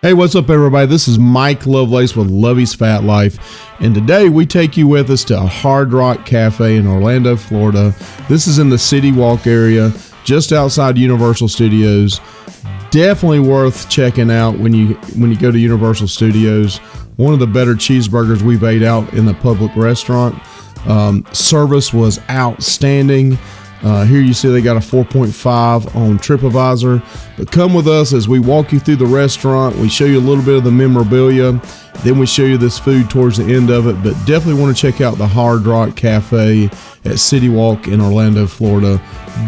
Hey, what's up, everybody? This is Mike Lovelace with Lovey's Fat Life, and today we take you with us to Hard Rock Café in Orlando, Florida. This is in the City Walk area, just outside Universal Studios. Definitely worth checking out when you go to Universal Studios. One of the better cheeseburgers we've ate out in the public restaurant. Service was outstanding. Here you see they got a 4.5 on TripAdvisor. But come with us as we walk you through the restaurant. We show you a little bit of the memorabilia. Then we show you this food towards the end of it. But definitely want to check out the Hard Rock Cafe at City Walk in Orlando, Florida.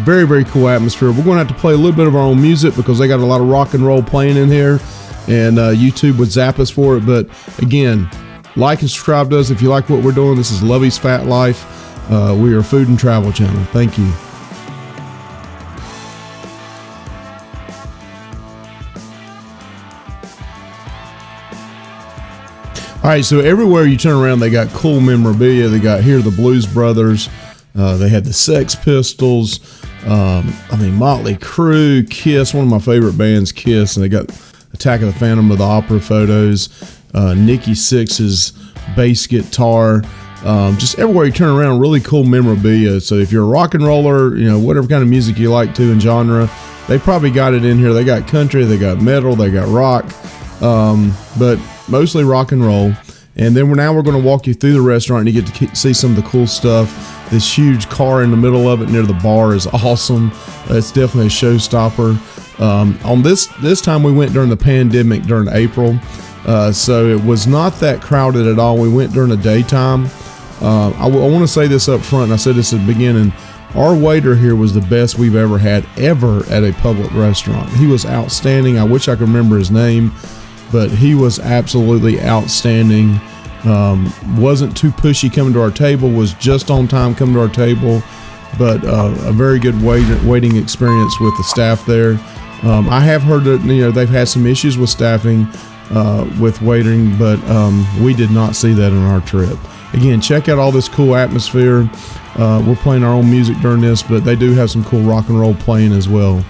Very, very cool atmosphere. We're going to have to play a little bit of our own music because they got a lot of rock and roll playing in here. And YouTube would zap us for it. But again, like and subscribe to us if you like what we're doing. This is Lovey's Fat Life. We are a food and travel channel. Thank you. All right, so everywhere you turn around, they got cool memorabilia. They got here the Blues Brothers. They had the Sex Pistols. Motley Crue, Kiss, one of my favorite bands, Kiss. And they got Attack of the Phantom of the Opera photos. Nikki Sixx's bass guitar. Just everywhere you turn around, really cool memorabilia. So if you're a rock and roller, whatever kind of music you like to in genre, they probably got it in here. They got country, they got metal, they got rock, but mostly rock and roll. And then we're going to walk you through the restaurant and you get to see some of the cool stuff. This huge car in the middle of it near the bar is awesome. It's definitely a showstopper. On this time we went during the pandemic during April. So it was not that crowded at all. We went during the daytime. I want to say this up front, and I said this at the beginning. Our waiter here was the best we've ever had at a public restaurant. He was outstanding. I wish I could remember his name, but he was absolutely outstanding. Wasn't too pushy coming to our table, was just on time coming to our table, but a very good waiting experience with the staff there. I have heard that they've had some issues with staffing with waiting, but we did not see that on our trip. Again, check out all this cool atmosphere. We're playing our own music during this, but they do have some cool rock and roll playing as well.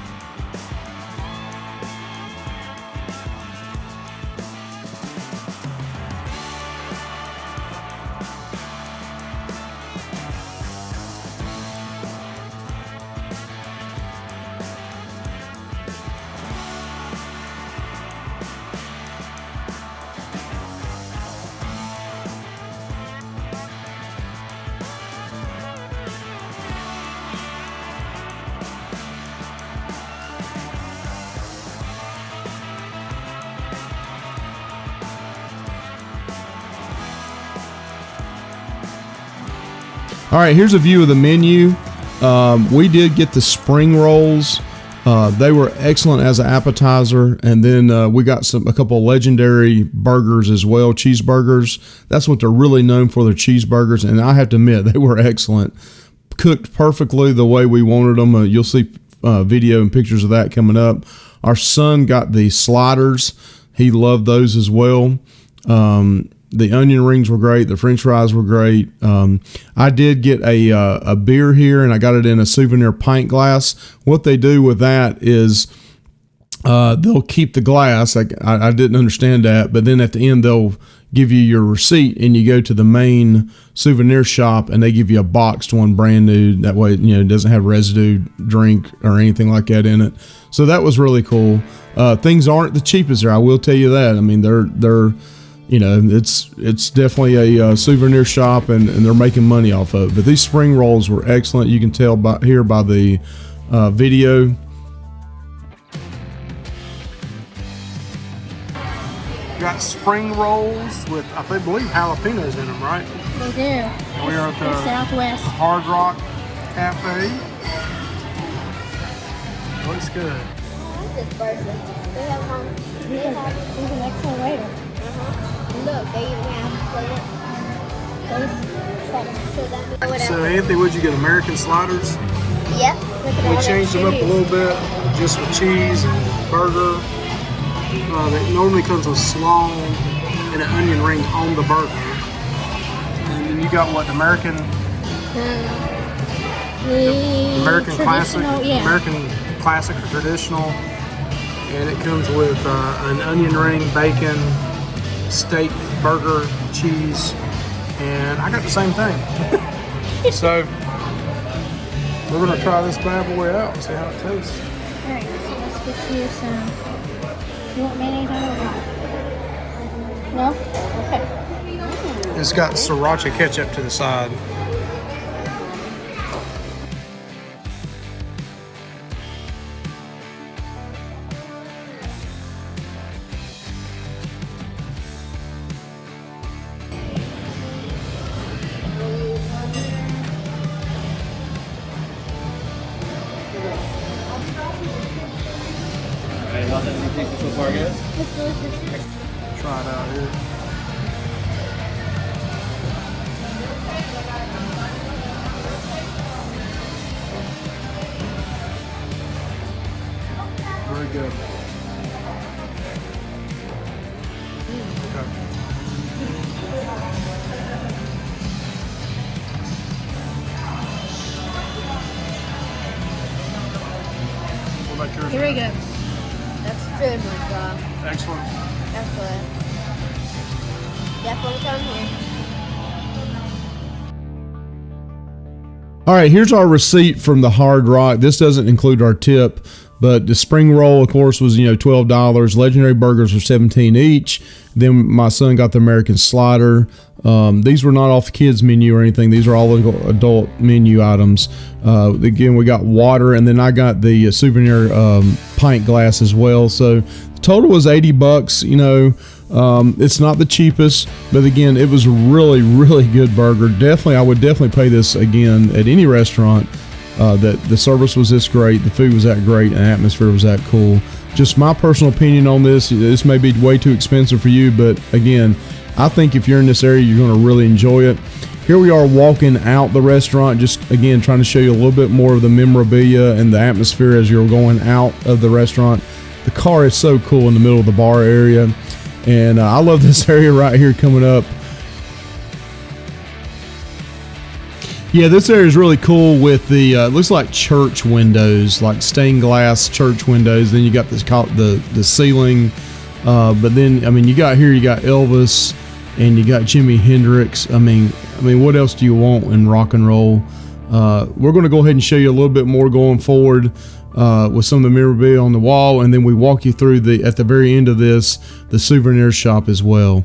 All right, here's a view of the menu. We did get the spring rolls. They were excellent as an appetizer. And then we got a couple of legendary burgers as well, cheeseburgers. That's what they're really known for, their cheeseburgers. And I have to admit, they were excellent. Cooked perfectly the way we wanted them. You'll see video and pictures of that coming up. Our son got the sliders. He loved those as well. The onion rings were great. The French fries were great. I did get a beer here, and I got it in a souvenir pint glass. What they do with that is they'll keep the glass. I didn't understand that, but then at the end they'll give you your receipt, and you go to the main souvenir shop, and they give you a boxed one, brand new. That way, it doesn't have residue drink or anything like that in it. So that was really cool. Things aren't the cheapest there, I will tell you that. I mean, they're it's definitely a souvenir shop, and they're making money off of it. But these spring rolls were excellent. You can tell by the video. You got spring rolls with, I believe, jalapenos in them, right? They do. And we are at the Southwest Hard Rock Cafe. Looks good. I like this person. They have he's an excellent waiter. Look, they even have plate. So Anthony, what'd you get? American sliders? Yep. We changed them up a little bit, just with cheese and burger. It normally comes with slaw and an onion ring on the burger. And then you got what, American? The American classic, yeah. American classic or traditional. and it comes with an onion ring, bacon, steak, burger, cheese, and I got the same thing. So we're gonna try this bad boy out and see how it tastes. Alright, so let's get you some. You want mayonnaise on it or not? No? Okay. It's got sriracha ketchup to the side. How's everything tasting so far, guys? It's delicious. Try it out here. Very good. Okay. What about yours? Here we go. That's good, my God. Excellent. Excellent. Definitely come here. All right, here's our receipt from the Hard Rock. This doesn't include our tip, but the spring roll, of course, was $12. Legendary burgers were $17 each. Then my son got the American slider. These were not off the kids menu or anything. These are all adult menu items. Again, we got water, and then I got the souvenir pint glass as well. So the total was $80. It's not the cheapest, but again, it was a really, really good burger. I would definitely pay this again at any restaurant. That the service was this great, the food was that great, and the atmosphere was that cool. Just my personal opinion on this. This may be way too expensive for you, but again, I think if you're in this area, you're going to really enjoy it. Here we are walking out the restaurant, just again trying to show you a little bit more of the memorabilia and the atmosphere as you're going out of the restaurant. The car is so cool in the middle of the bar area, and I love this area right here coming up. Yeah, this area is really cool with the looks like church windows, like stained glass church windows. Then you got this the ceiling, but then you got Elvis, and you got Jimi Hendrix. I mean, what else do you want in rock and roll? We're going to go ahead and show you a little bit more going forward with some of the memorabilia on the wall, and then we walk you through at the very end of this, the souvenir shop as well.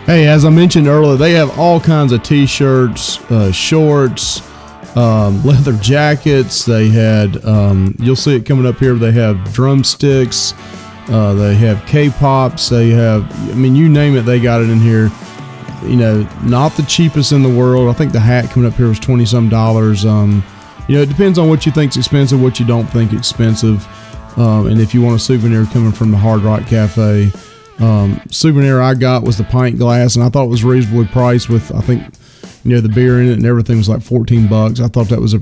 Hey, as I mentioned earlier, they have all kinds of t-shirts, shorts, leather jackets. They had, you'll see it coming up here, they have drumsticks, they have K-pops, they have, you name it, they got it in here. Not the cheapest in the world. I think the hat coming up here was $20-some. It depends on what you think's expensive, what you don't think expensive. And if you want a souvenir coming from the Hard Rock Cafe, souvenir I got was the pint glass, and I thought it was reasonably priced with, I think, the beer in it and everything was like $14. I thought that was a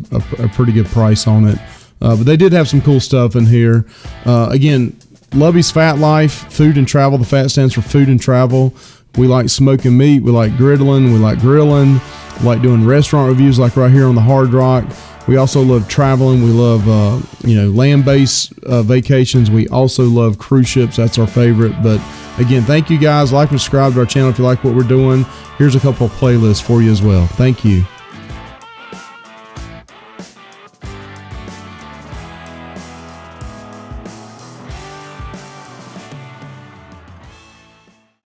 pretty good price on it. But they did have some cool stuff in here. Again, Lovey's Fat Life, food and travel. The fat stands for food and travel. We like smoking meat. We like griddling. We like grilling. We like doing restaurant reviews like right here on the Hard Rock. We also love traveling. We love, land-based vacations. We also love cruise ships. That's our favorite. But again, thank you guys. Like and subscribe to our channel if you like what we're doing. Here's a couple of playlists for you as well. Thank you.